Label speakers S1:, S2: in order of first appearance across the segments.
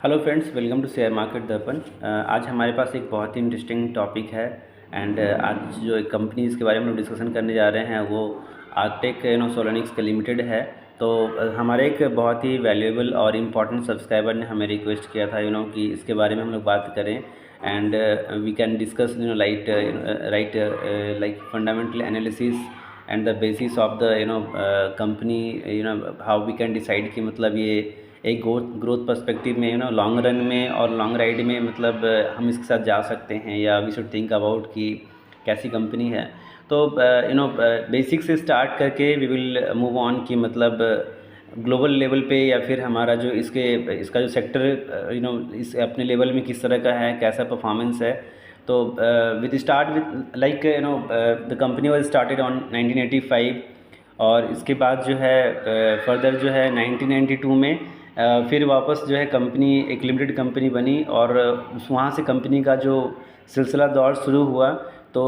S1: Hello friends, welcome to share market Darpan. आज हमारे पास एक बहुत ही इंटरेस्टिंग टॉपिक है एंड आज जो एक कंपनीज़ के बारे में हम डिस्कशन करने जा रहे हैं वो आर्कटेक सोलनिक्स का लिमिटेड है। तो हमारे एक बहुत ही वैल्यूएबल और इम्पॉर्टेंट सब्सक्राइबर ने हमें रिक्वेस्ट किया था कि इसके बारे में हम लोग बात करें and we can discuss like fundamental analysis and the basis of the company, how we can decide कि मतलब ये एक ग्रोथ पर्सपेक्टिव में लॉन्ग रन में और लॉन्ग राइड में मतलब हम इसके साथ जा सकते हैं या वी शुड थिंक अबाउट कि कैसी कंपनी है। तो बेसिक से स्टार्ट करके वी विल मूव ऑन कि मतलब ग्लोबल लेवल पे या फिर हमारा जो इसका जो सेक्टर इस अपने लेवल में किस तरह का है, कैसा परफॉर्मेंस है। तो with start with like the company was started on 1985 और इसके बाद जो है फर्दर जो है 1992 में फिर वापस जो है कंपनी एक लिमिटेड कंपनी बनी और वहाँ से कंपनी का जो सिलसिला दौर शुरू हुआ। तो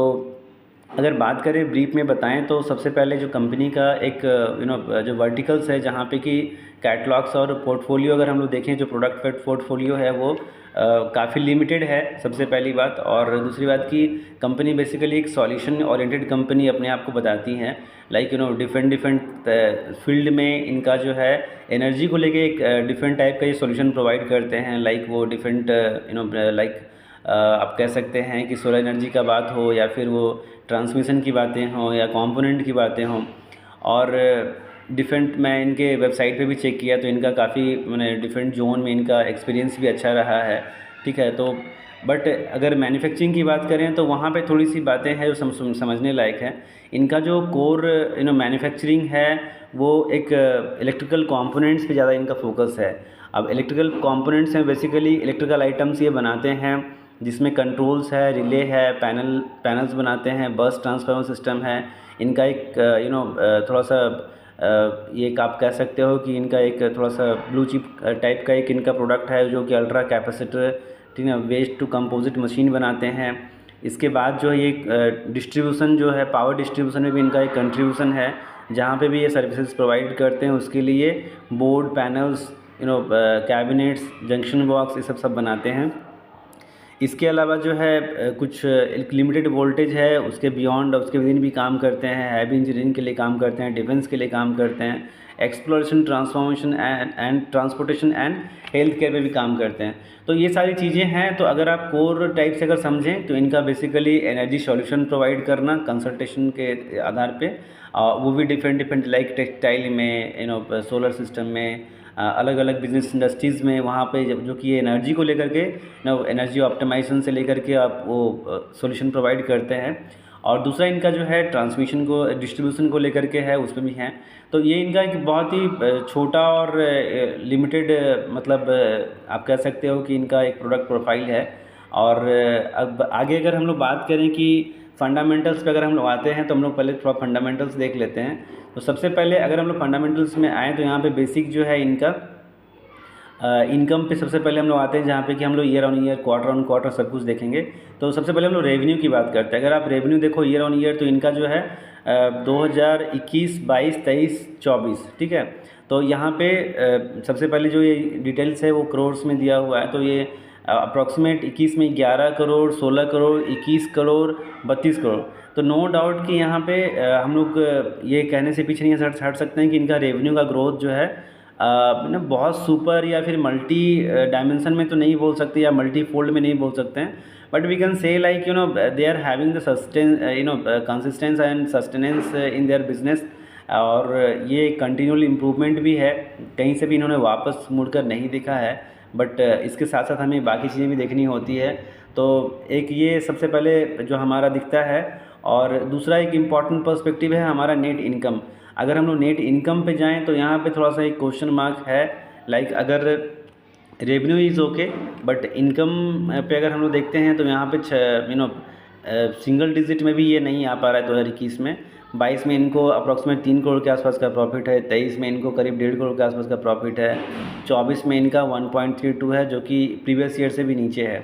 S1: अगर बात करें ब्रीफ में बताएं तो सबसे पहले जो कंपनी का एक जो वर्टिकल्स है जहाँ पे कि कैटलॉग्स और पोर्टफोलियो अगर हम लोग देखें, जो प्रोडक्ट पोर्टफोलियो है वो काफ़ी लिमिटेड है सबसे पहली बात। और दूसरी बात कि कंपनी बेसिकली एक सॉल्यूशन ओरिएंटेड कंपनी अपने आप को बताती हैं। लाइक डिफरेंट फील्ड में इनका जो है एनर्जी को लेके एक डिफरेंट टाइप का ये सॉल्यूशन प्रोवाइड करते हैं। लाइक वो डिफरेंट लाइक आप कह सकते हैं कि सोलर एनर्जी का बात हो या फिर वो ट्रांसमिशन की बातें हों या कंपोनेंट की बातें हों। और डिफरेंट मैं इनके वेबसाइट पे भी चेक किया तो इनका काफ़ी मैंने डिफरेंट जोन में इनका एक्सपीरियंस भी अच्छा रहा है, ठीक है। तो बट अगर मैन्युफैक्चरिंग की बात करें तो वहाँ पे थोड़ी सी बातें हैं जो समझने लायक है। इनका जो कोर मैन्युफैक्चरिंग है वो एक इलेक्ट्रिकल कंपोनेंट्स पे ज़्यादा इनका फोकस है। अब इलेक्ट्रिकल कंपोनेंट्स हैं बेसिकली इलेक्ट्रिकल आइटम्स ये बनाते हैं जिसमें कंट्रोल्स है, रिले है, पैनल्स बनाते हैं, बस ट्रांसफार्मर सिस्टम है। इनका एक थोड़ा सा ये एक आप कह सकते हो कि इनका एक थोड़ा सा ब्लू चिप टाइप का एक इनका प्रोडक्ट है जो कि अल्ट्रा कैपेसिटर, ठीक है, वेस्ट टू कंपोजिट मशीन बनाते हैं। इसके बाद जो ये डिस्ट्रीब्यूशन जो है, पावर डिस्ट्रीब्यूशन में भी इनका एक कंट्रीब्यूशन है जहाँ पे भी ये सर्विसेज प्रोवाइड करते हैं। उसके लिए board, panels, cabinets, junction box, ये सब बनाते हैं। इसके अलावा जो है कुछ एक लिमिटेड वोल्टेज है उसके बियॉन्ड, उसके विदिन भी काम करते हैं, हैवी इंजीनियरिंग के लिए काम करते हैं, डिफेंस के लिए काम करते हैं, exploration, transformation and transportation and health care में भी काम करते हैं। तो ये सारी चीज़ें हैं। तो अगर आप कोर टाइप से अगर समझें तो इनका बेसिकली एनर्जी सॉल्यूशन प्रोवाइड करना कंसल्टेशन के आधार पे, वो भी डिफरेंट लाइक टेक्सटाइल में, सोलर सिस्टम में, अलग अलग बिजनेस इंडस्ट्रीज़ में, वहाँ पे जो कि ये एनर्जी को लेकर के एनर्जी ऑप्टिमाइजेशन से लेकर के आप वो सॉल्यूशन प्रोवाइड करते हैं। और दूसरा इनका जो है ट्रांसमिशन को, डिस्ट्रीब्यूशन को लेकर के है, उसमें भी हैं। तो ये इनका एक बहुत ही छोटा और लिमिटेड मतलब आप कह सकते हो कि इनका एक प्रोडक्ट प्रोफाइल है। और अब आगे अगर हम लोग बात करें कि फंडामेंटल्स पे अगर हम लोग आते हैं तो हम लोग पहले थोड़ा फंडामेंटल्स देख लेते हैं। तो सबसे पहले अगर हम लोग फंडामेंटल्स में आएँ तो यहाँ पे बेसिक जो है इनका इनकम पे सबसे पहले हम लोग आते हैं जहाँ पे कि हम लोग year on year, quarter on quarter सब कुछ देखेंगे। तो सबसे पहले हम लोग रेवेन्यू की बात करते हैं। अगर आप रेवेन्यू देखो ईयर ऑन ईयर तो इनका जो है 2021, 22, 23, 24, ठीक है। तो यहाँ पे सबसे पहले जो ये डिटेल्स है वो करोर्स में दिया हुआ है। तो ये अप्रॉक्सीमेट 21 में 11 करोड़, 16 करोड़, 21 करोड़, 32 करोड़। तो नो डाउट कि यहाँ पे हम लोग ये कहने से पीछे नहीं हट सकते हैं कि इनका रेवेन्यू का ग्रोथ जो है ना बहुत सुपर या फिर मल्टी डायमेंशन में तो नहीं बोल सकते या मल्टी फोल्ड में नहीं बोल सकते हैं। But we can say like they are having the consistence and sustenance in their business. और ये कंटिन्यूअल इम्प्रूवमेंट भी है, कहीं से भी इन्होंने वापस मुड़कर नहीं दिखा है। बट इसके साथ साथ हमें बाकी चीज़ें भी देखनी होती है। तो एक ये सबसे पहले जो हमारा दिखता है। और दूसरा एक इम्पॉर्टेंट पर्सपेक्टिव है हमारा नेट इनकम। अगर हम लोग नेट इनकम पे जाएं तो यहाँ पे थोड़ा सा एक क्वेश्चन मार्क है। लाइक अगर revenue is okay but income पे अगर हम लोग देखते हैं तो यहाँ पे सिंगल डिजिट में भी ये नहीं आ पा रहा है। 2021 में, 22 में इनको अप्रॉक्सीमेट 3 करोड़ के आसपास का प्रॉफिट है, 23 में इनको करीब 1.5 करोड़ के आसपास का प्रॉफिट है, 24 में इनका 1.32 है जो कि प्रीवियस ईयर से भी नीचे है।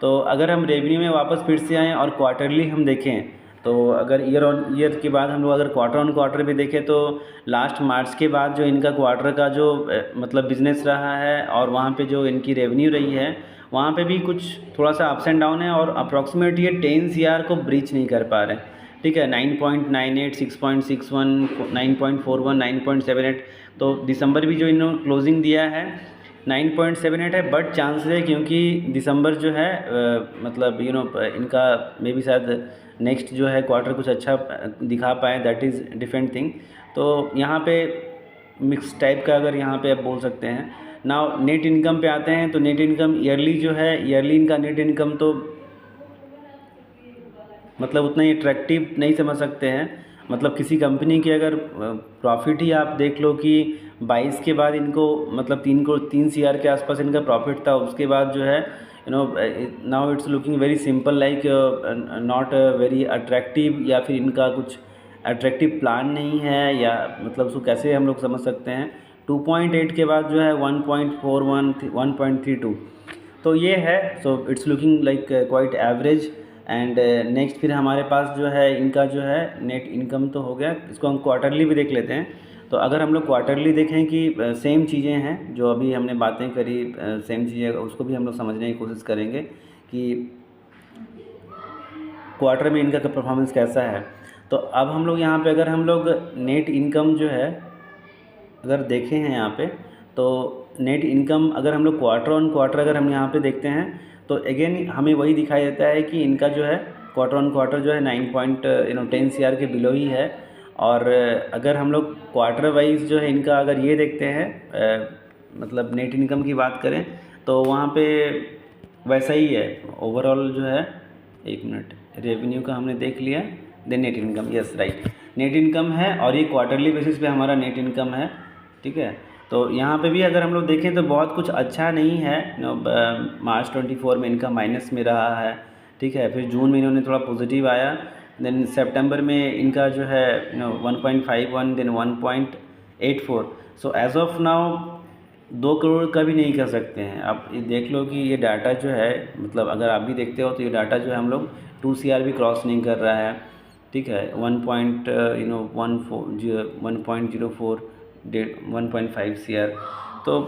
S1: तो अगर हम रेवेन्यू में वापस फिर से आएँ और क्वार्टरली हम देखें तो अगर ईयर ऑन ईयर के बाद हम लोग अगर क्वार्टर ऑन क्वार्टर भी देखें तो लास्ट मार्च के बाद जो इनका क्वार्टर का जो मतलब बिज़नेस रहा है और वहाँ पे जो इनकी रेवेन्यू रही है वहाँ पे भी कुछ थोड़ा सा अप्स एंड डाउन है और अप्रॉक्सीमेट ये 10 CR को ब्रीच नहीं कर पा रहे हैं। ठीक है, 9.98, 6.61, 9.41, 9.78, तो दिसंबर भी जो इन्होंने क्लोजिंग दिया है 9.78 है, बट चांसेस है क्योंकि दिसंबर जो है मतलब इनका मे बी शायद नेक्स्ट जो है क्वार्टर कुछ अच्छा दिखा पाए, दैट इज़ डिफरेंट थिंग। तो यहाँ पे मिक्स टाइप का अगर यहाँ पे आप बोल सकते हैं। नाउ नेट इनकम पे आते हैं, तो नेट इनकम ईयरली जो है, ईयरली इनका नेट इनकम तो मतलब उतना ही अट्रैक्टिव नहीं समझ सकते हैं। मतलब किसी कंपनी की अगर प्रॉफिट ही आप देख लो कि 22 के बाद इनको मतलब 3 CR के आसपास इनका प्रॉफिट था, उसके बाद जो है now it's looking very simple like not very attractive, या फिर इनका कुछ अट्रैक्टिव प्लान नहीं है, या मतलब उसको कैसे हम लोग समझ सकते हैं। 2.8 के बाद जो है 1.41, 1.32, तो ये है। So it's looking like quite average. And next फिर हमारे पास जो है इनका जो है नेट इनकम तो हो गया, इसको हम क्वार्टरली भी देख लेते हैं। तो अगर हम लोग क्वार्टरली देखें कि सेम चीज़ें हैं जो अभी हमने बातें करी, सेम चीज़ें उसको भी हम लोग समझने की कोशिश करेंगे कि क्वार्टर में इनका परफॉर्मेंस कैसा है। तो अब हम लोग यहाँ पे अगर हम लोग नेट इनकम जो है अगर देखें हैं यहाँ पे, तो नेट इनकम अगर हम लोग क्वार्टर ऑन क्वार्टर अगर हम यहाँ पे देखते हैं तो अगेन हमें वही दिखाई देता है कि इनका जो है क्वार्टर ऑन क्वार्टर जो है 10 CR के बिलो ही है। और अगर हम लोग क्वार्टर वाइज जो है इनका अगर ये देखते हैं मतलब नेट इनकम की बात करें तो वहाँ पे वैसा ही है ओवरऑल जो है। एक मिनट, रेवेन्यू का हमने देख लिया, then net income, yes right, net income है और ये क्वार्टरली बेसिस पे हमारा नेट इनकम है। ठीक है, तो यहाँ पे भी अगर हम लोग देखें तो बहुत कुछ अच्छा नहीं है। मार्च 24 में इनका माइनस में रहा है। ठीक है, फिर जून में इन्होंने थोड़ा पॉजिटिव आया, देन सितंबर में इनका जो है 1.51, then 1.84। So as of now 2 crore का भी नहीं कर सकते हैं। आप ये देख लो कि ये डाटा जो है मतलब अगर आप भी देखते हो तो ये डाटा जो है हम लोग 2 CR भी क्रॉस नहीं कर रहा है। ठीक है, 1.04, 1.5 CR, तो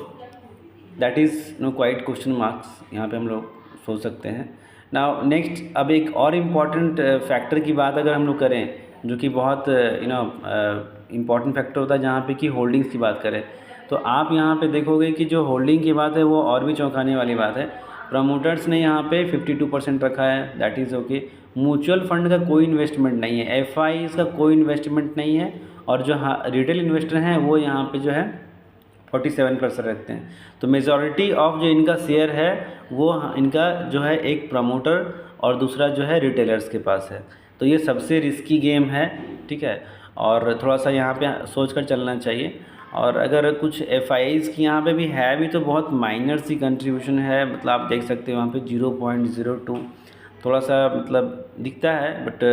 S1: that is quite question marks यहाँ पे हम लोग सोच सकते हैं। नाउ नेक्स्ट, अब एक और इम्पॉर्टेंट फैक्टर की बात अगर हम लोग करें जो कि बहुत इम्पॉर्टेंट फैक्टर होता है जहाँ पे कि होल्डिंग्स की बात करें, तो आप यहाँ पे देखोगे कि जो होल्डिंग की बात है वो और भी चौंकाने वाली बात है। प्रमोटर्स ने यहाँ पे 52% रखा है, that is okay. Mutual fund का कोई इन्वेस्टमेंट नहीं है, FIs का कोई इन्वेस्टमेंट नहीं है, और जो रिटेल इन्वेस्टर हैं वो यहाँ पे जो है 47% रखते हैं। तो मेजॉरिटी ऑफ जो इनका शेयर है वो इनका जो है एक प्रमोटर और दूसरा जो है रिटेलर्स के पास है। तो ये सबसे रिस्की गेम है। ठीक है, और थोड़ा सा यहाँ पे सोच कर चलना चाहिए। और अगर कुछ FIs की यहाँ पे भी है भी तो बहुत माइनर सी कंट्रीब्यूशन है, मतलब आप देख सकते हो वहाँ पे 0.02 थोड़ा सा मतलब दिखता है, बट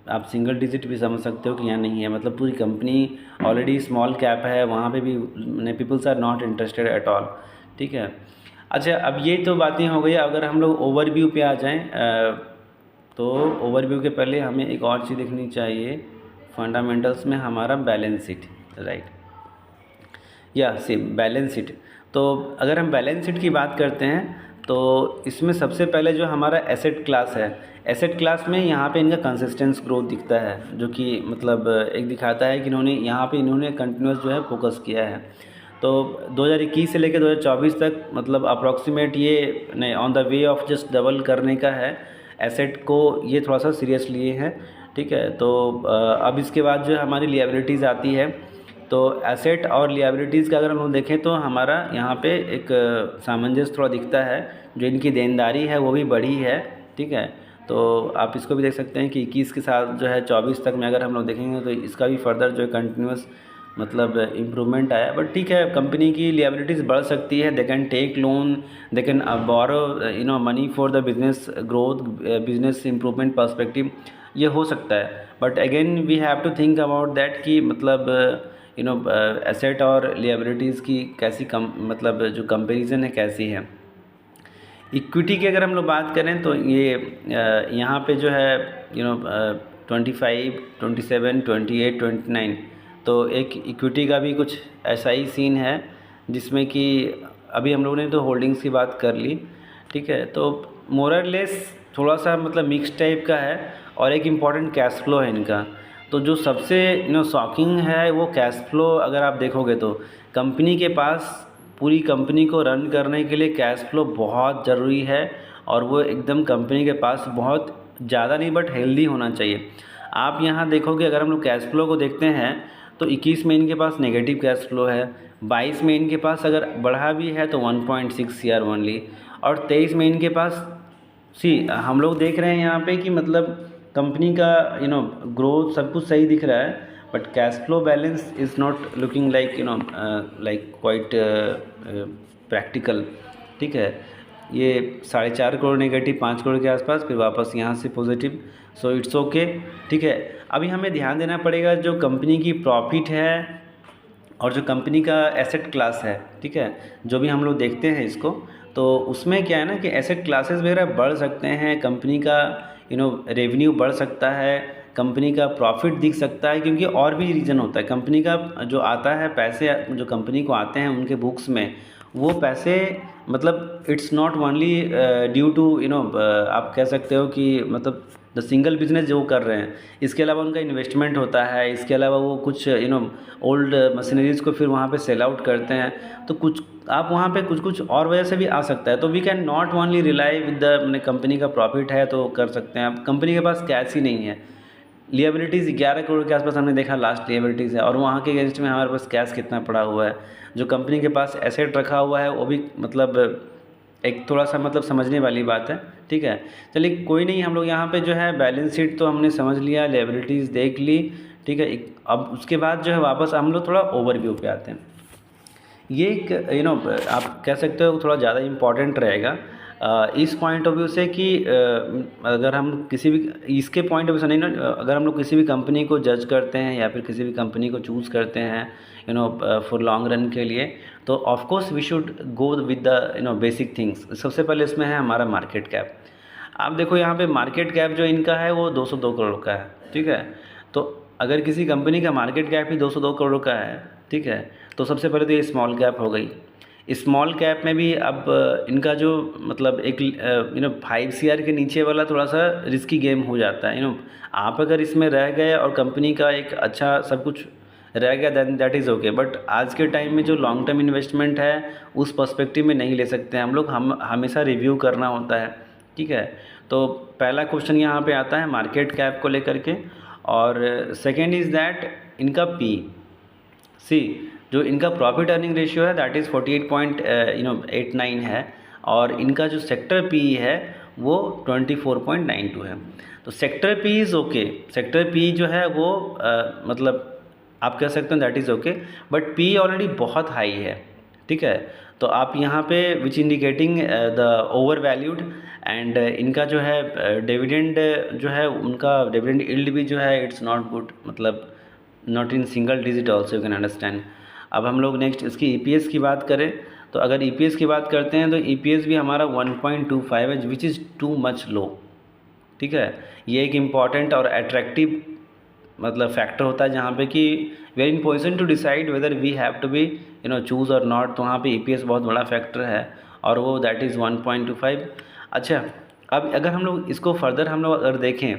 S1: आप सिंगल डिजिट भी समझ सकते हो कि यहाँ नहीं है। मतलब पूरी कंपनी ऑलरेडी स्मॉल कैप है, वहाँ पे भी peoples are not interested at all. ठीक है, अच्छा अब ये तो बातें हो गई। अगर हम लोग ओवरव्यू पे आ जाएं तो ओवरव्यू के पहले हमें एक और चीज़ देखनी चाहिए, फंडामेंटल्स में हमारा बैलेंस शीट, राइट, या सेम बैलेंस शीट। तो अगर हम बैलेंस शीट की बात करते हैं तो इसमें सबसे पहले जो हमारा एसेट क्लास है, एसेट क्लास में यहाँ पे इनका कंसिस्टेंस ग्रोथ दिखता है, जो कि मतलब एक दिखाता है कि इन्होंने कंटिन्यूस जो है फोकस किया है। तो 2021 से लेकर 2024 तक मतलब अप्रॉक्सीमेट ये on the way of just double करने का है एसेट को, ये थोड़ा सा सीरियस लिए हैं। ठीक है, तो अब इसके बाद जो हमारी लिएबिलिटीज़ आती है, तो एसेट और लिएबिलिटीज़ का अगर हम लोग देखें तो हमारा यहाँ पे एक सामंजस्य थोड़ा दिखता है। जो इनकी देनदारी है वो भी बढ़ी है। ठीक है, तो आप इसको भी देख सकते हैं कि 21 के साथ जो है 24 तक में अगर हम लोग देखेंगे तो इसका भी फर्दर जो है कंटिन्यूस मतलब इम्प्रूवमेंट आया। बट ठीक है, कंपनी की लिएबिलिटीज़ बढ़ सकती है, they can take loan, they can borrow money for the business growth, business improvement perspective, ये हो सकता है। But again we have to think about that कि मतलब एसेट और लिएबिलिटीज़ की कैसी मतलब जो कंपैरिजन है कैसी है। इक्विटी की अगर हम लोग बात करें तो ये यहाँ पे जो है 25, 27, 28, 29। तो एक इक्विटी का भी कुछ ऐसा ही सीन है, जिसमें कि अभी हम लोगों ने तो होल्डिंग्स की बात कर ली, ठीक है। तो मोर और लेस थोड़ा सा मतलब मिक्स टाइप का है, और एक इम्पॉर्टेंट कैश फ्लो है इनका। तो जो सबसे शॉकिंग है वो कैश फ्लो, अगर आप देखोगे तो कंपनी के पास पूरी कंपनी को रन करने के लिए कैश फ्लो बहुत ज़रूरी है, और वो एकदम कंपनी के पास बहुत ज़्यादा नहीं बट हेल्दी होना चाहिए। आप यहाँ देखोगे, अगर हम लोग कैश फ्लो को देखते हैं तो 21 में इनके पास नेगेटिव कैश फ्लो है, 22 में इनके पास अगर बढ़ा भी है तो 1.6 CR ओनली, और 23 में इनके पास हम लोग देख रहे हैं यहाँ पे कि मतलब कंपनी का ग्रोथ सब कुछ सही दिख रहा है, but cash flow balance is not looking like like quite practical, ठीक है। ये 4.5 करोड़ नेगेटिव, 5 करोड़ के आसपास, फिर वापस यहाँ से पॉजिटिव, सो इट्स ओके, ठीक है। अभी हमें ध्यान देना पड़ेगा जो कंपनी की प्रॉफिट है और जो कंपनी का एसेट क्लास है, ठीक है, जो भी हम लोग देखते हैं इसको, तो उसमें क्या है ना कि एसेट क्लासेस वगैरह बढ़ सकते हैं, कंपनी का रेवेन्यू बढ़ सकता है, कंपनी का प्रॉफिट दिख सकता है, क्योंकि और भी रीज़न होता है कंपनी का जो आता है पैसे, जो कंपनी को आते हैं उनके बुक्स में, वो पैसे मतलब it's not only due to आप कह सकते हो कि मतलब द सिंगल बिजनेस जो कर रहे हैं, इसके अलावा उनका इन्वेस्टमेंट होता है, इसके अलावा वो कुछ ओल्ड मशीनरीज़ को फिर वहाँ पे सेल आउट करते हैं, तो कुछ आप वहाँ पे कुछ कुछ और वजह से भी आ सकता है। तो we can not only rely with the company का प्रॉफिट है तो कर सकते हैं। अब कंपनी के पास कैश ही नहीं है, लिएबिलिटीज़ 11 करोड़ के आसपास हमने देखा लास्ट लिएबिलिटीज़ है, और वहाँ के अगेंस्ट में हमारे पास कैश कितना पड़ा हुआ है। जो कंपनी के पास एसेट रखा हुआ है वो भी मतलब एक थोड़ा सा मतलब समझने वाली बात है, ठीक है। चलिए कोई नहीं, हम लोग यहाँ पे जो है बैलेंस शीट तो हमने समझ लिया, लिएबिलिटीज़ देख ली, ठीक है। अब उसके बाद जो है वापस हम लोग थोड़ा ओवरव्यू पे आते हैं। ये एक आप कह सकते हो थोड़ा ज़्यादा इम्पॉर्टेंट रहेगा इस पॉइंट ऑफ व्यू से कि अगर हम किसी भी इसके पॉइंट ऑफ व्यू से नहीं ना, अगर हम लोग किसी भी कंपनी को जज करते हैं या फिर किसी भी कंपनी को चूज़ करते हैं फॉर लॉन्ग रन के लिए, तो of course we should go with the basic things. सबसे पहले इसमें है हमारा मार्केट कैप। आप देखो यहाँ पे मार्केट कैप जो इनका है वो 202 करोड़ का है, ठीक है। तो अगर किसी कंपनी का मार्केट कैप ही 202 करोड़ का है, ठीक है, तो सबसे पहले तो ये स्मॉल कैप हो गई। स्मॉल कैप में भी अब इनका जो मतलब एक 5 CR के नीचे वाला थोड़ा सा रिस्की गेम हो जाता है। आप अगर इसमें रह गए और कंपनी का एक अच्छा सब कुछ रह गया then that is okay, but आज के टाइम में जो लॉन्ग टर्म इन्वेस्टमेंट है उस पर्सपेक्टिव में नहीं ले सकते हम लोग, हम हमेशा रिव्यू करना होता है, ठीक है। तो पहला क्वेश्चन यहाँ पे आता है मार्केट कैप को लेकर के, और सेकेंड इज़ दैट इनका पी सी, जो इनका प्रॉफिट अर्निंग रेशियो है दैट इज़ 48.89 है, और इनका जो सेक्टर पी है वो 24.92 है। तो sector P is okay, sector P जो है वो मतलब आप कह सकते हैं that is okay, but P already बहुत हाई है, ठीक है। तो आप यहाँ पे which indicating the overvalued, and इनका जो है डिविडेंड जो है उनका डिविडेंड यील्ड भी जो है इट्स नॉट गुड, मतलब not in single digit also, you can understand. अब हम लोग नेक्स्ट इसकी EPS की बात करें, तो अगर EPS की बात करते हैं तो EPS भी हमारा 1.25 है, विच इज़ टू मच लो, ठीक है। ये एक इम्पॉर्टेंट और अट्रैक्टिव मतलब फैक्टर होता है जहाँ पे कि we are in position to decide whether we have to be choose और नॉट, तो वहाँ पे EPS बहुत बड़ा फैक्टर है, और वो दैट इज़ 1.25। अच्छा, अब अगर हम लोग इसको फर्दर हम लोग अगर देखें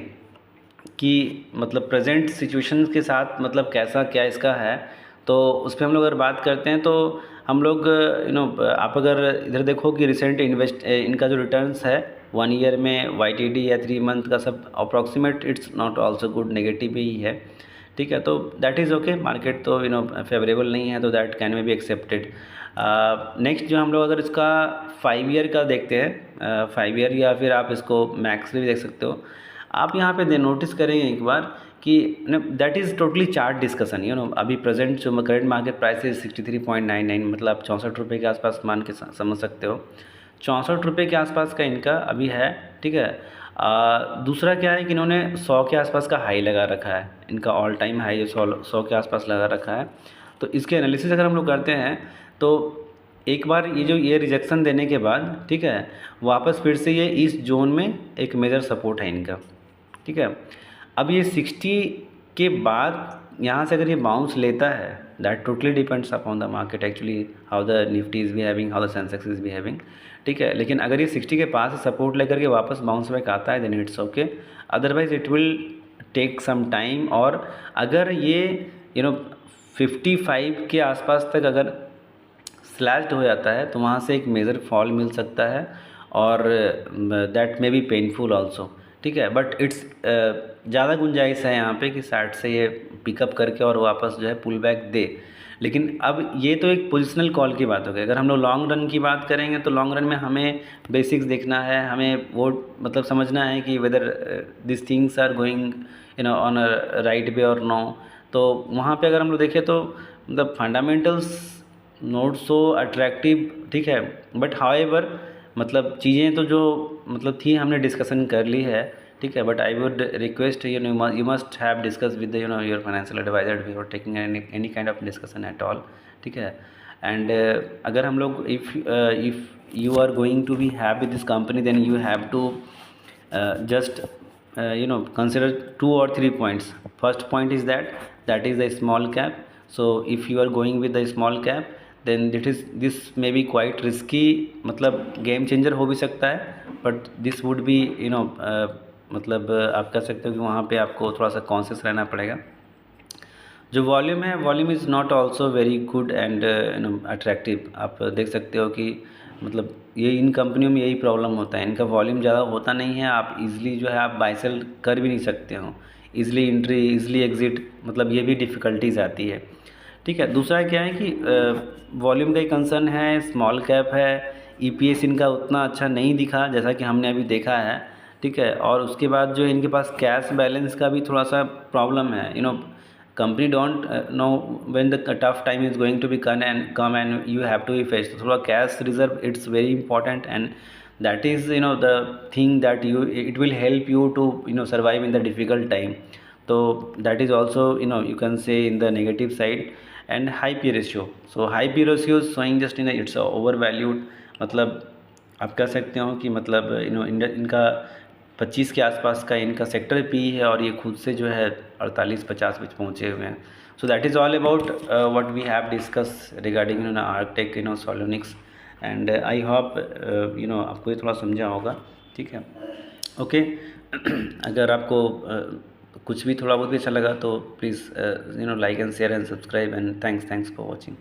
S1: कि मतलब प्रेजेंट सिचुएशन के साथ मतलब कैसा क्या इसका है, तो उस पर हम लोग अगर बात करते हैं तो हम लोग आप अगर इधर देखो कि रिसेंट इनका जो रिटर्न्स है 1 ईयर में YTD या 3 मंथ का सब approximate it's not also good, negative ही है, ठीक है। तो दैट इज़ ओके, मार्केट तो फेवरेबल नहीं है, तो that can be accepted. Next जो हम लोग अगर इसका 5 ईयर का देखते हैं, 5 ईयर या फिर आप इसको मैक्स भी देख सकते हो, आप यहाँ पे नोटिस करेंगे एक बार कि that is totally chart discussion, अभी प्रेजेंट जो करेंट मार्केट प्राइस है 63.99, मतलब 64 रुपये के आसपास मान के समझ सकते हो, 64 रुपये के आसपास का इनका अभी है, ठीक है। दूसरा क्या है कि इन्होंने 100 के आसपास का हाई लगा रखा है, इनका ऑल टाइम हाई 100 के आसपास लगा रखा है। तो इसके एनालिसिस अगर हम लोग करते हैं तो एक बार ये रिजेक्शन देने के बाद, ठीक है, वापस फिर से ये इस जोन में एक मेजर सपोर्ट है इनका, ठीक है। अब ये 60 के बाद यहाँ से अगर ये बाउंस लेता है, that totally depends upon the market actually, how the Nifty is behaving, how the Sensex is behaving, ठीक है। लेकिन अगर ये 60 के पास सपोर्ट लेकर के वापस बाउंस बैक आता है then it's okay, otherwise it will take some time. और अगर ये 55 के आसपास तक अगर स्लैश्ड हो जाता है तो वहाँ से एक मेजर फॉल मिल सकता है, और that may be painful also, ठीक है। बट इट्स ज़्यादा गुंजाइश है यहाँ पे कि 60 से ये पिकअप करके और वापस जो है पुल बैक दे। लेकिन अब ये तो एक पोजिशनल कॉल की बात हो गई। अगर हम लोग लॉन्ग रन की बात करेंगे तो लॉन्ग रन में हमें बेसिक्स देखना है, हमें वो मतलब समझना है कि whether this things are going on a right way और नो। तो वहाँ पे अगर हम लोग देखें तो मतलब फंडामेंटल्स नॉट सो अट्रैक्टिव, ठीक है। बट हाउएवर मतलब चीज़ें तो जो मतलब थी हमने डिस्कशन कर ली है, ठीक है। But I would request you must have discuss with your financial advisor before taking any kind of discussion at all, ठीक है। एंड अगर हम लोग if you are going to be have with this company then you have to just consider 2 or 3 points. First point is that is the small cap. So if you are going with the small cap then this may be quite risky, मतलब game changer हो भी सकता है, but this would be मतलब आप कह सकते हो कि वहाँ पे आपको थोड़ा सा कॉन्शियस रहना पड़ेगा। जो वॉल्यूम है, volume is not also very good and attractive. आप देख सकते हो कि मतलब ये इन कंपनियों में यही प्रॉब्लम होता है, इनका वॉल्यूम ज़्यादा होता नहीं है, आप इजीली जो है आप बाय सेल कर भी नहीं सकते हो, इजीली एंट्री इजीली एग्ज़िट, मतलब ये भी डिफ़िकल्टीज़ आती है, ठीक है। दूसरा क्या है कि वॉल्यूम का ही कंसर्न है, स्मॉल कैप है, ईपीएस इनका उतना अच्छा नहीं दिखा जैसा कि हमने अभी देखा है, ठीक है। और उसके बाद जो इनके पास कैश बैलेंस का भी थोड़ा सा प्रॉब्लम है, company don't know when the tough time is going to be come and you have to be faced. So cash reserve, it's very important, and that is the thing that it will help you to survive in the difficult time. So that is also you can say in the negative side. And high P ratio, so high P ratio is showing just it's overvalued, मतलब आप कह सकते हो कि मतलब इनका 25 के आसपास का इनका सेक्टर पी है, और ये खुद से जो है 48-50 में पहुँचे हुए हैं। So that is all about what we have discuss regarding Arctech Solonics, and I hope आपको ये थोड़ा समझा होगा, ठीक है। ओके अगर आपको कुछ भी थोड़ा बहुत भी अच्छा लगा तो please like and share and subscribe, and thanks for watching.